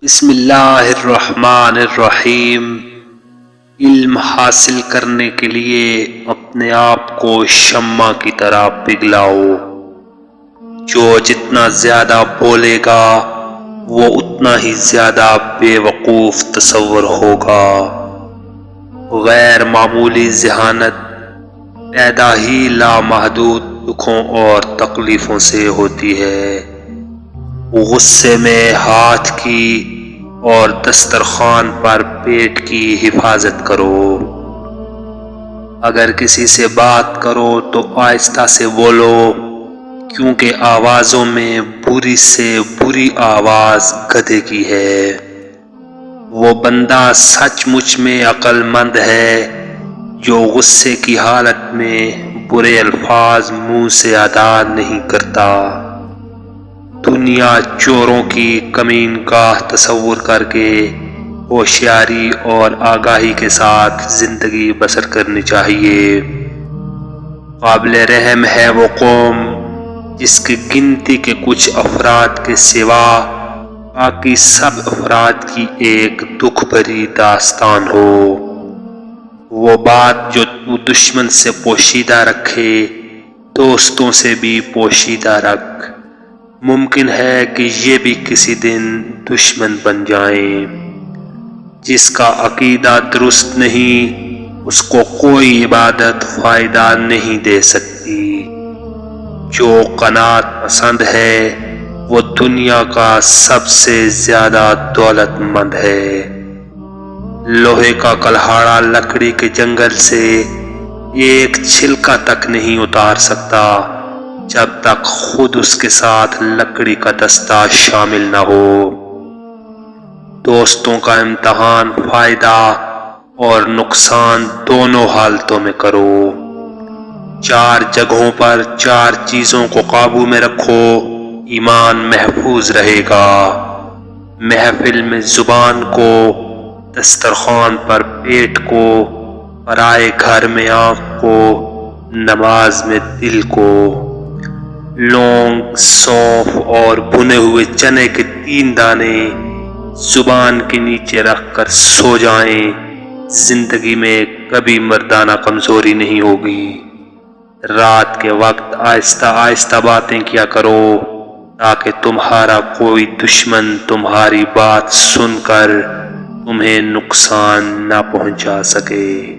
بسم اللہ الرحمن الرحیم۔ علم حاصل کرنے کے لیے اپنے آپ کو شمع کی طرح پگھلاؤ۔ جو جتنا زیادہ بولے گا وہ اتنا ہی زیادہ بے وقوف تصور ہوگا۔ غیر معمولی ذہانت پیدا ہی لامحدود دکھوں اور تکلیفوں سے ہوتی ہے۔ غصے میں ہاتھ کی اور دسترخوان پر پیٹ کی حفاظت کرو۔ اگر کسی سے بات کرو تو آہستہ سے بولو، کیونکہ آوازوں میں بری سے بری آواز گدھے کی ہے۔ وہ بندہ سچ مچ میں عقل مند ہے جو غصے کی حالت میں برے الفاظ منہ سے ادا نہیں کرتا۔ دنیا چوروں کی کمین گاہ تصور کر کے ہوشیاری اور آگاہی کے ساتھ زندگی بسر کرنی چاہیے۔ قابل رحم ہے وہ قوم جس کی گنتی کے کچھ افراد کے سوا باقی سب افراد کی ایک دکھ بھری داستان ہو۔ وہ بات جو تو دشمن سے پوشیدہ رکھے دوستوں سے بھی پوشیدہ رکھ۔ ممکن ہے کہ یہ بھی کسی دن دشمن بن جائیں۔ جس کا عقیدہ درست نہیں اس کو کوئی عبادت فائدہ نہیں دے سکتی۔ جو قناعت پسند ہے وہ دنیا کا سب سے زیادہ دولت مند ہے۔ لوہے کا کلہاڑا لکڑی کے جنگل سے ایک چھلکا تک نہیں اتار سکتا جب تک خود اس کے ساتھ لکڑی کا دستہ شامل نہ ہو۔ دوستوں کا امتحان فائدہ اور نقصان دونوں حالتوں میں کرو۔ 4 جگہوں پر 4 چیزوں کو قابو میں رکھو، ایمان محفوظ رہے گا۔ محفل میں زبان کو، دسترخوان پر پیٹ کو، پرائے گھر میں آنکھ کو، نماز میں دل کو۔ لونگ، سونف اور بھنے ہوئے چنے کے 3 دانے زبان کے نیچے رکھ کر سو جائیں، زندگی میں کبھی مردانہ کمزوری نہیں ہوگی۔ رات کے وقت آہستہ آہستہ باتیں کیا کرو تاکہ تمہارا کوئی دشمن تمہاری بات سن کر تمہیں نقصان نہ پہنچا سکے۔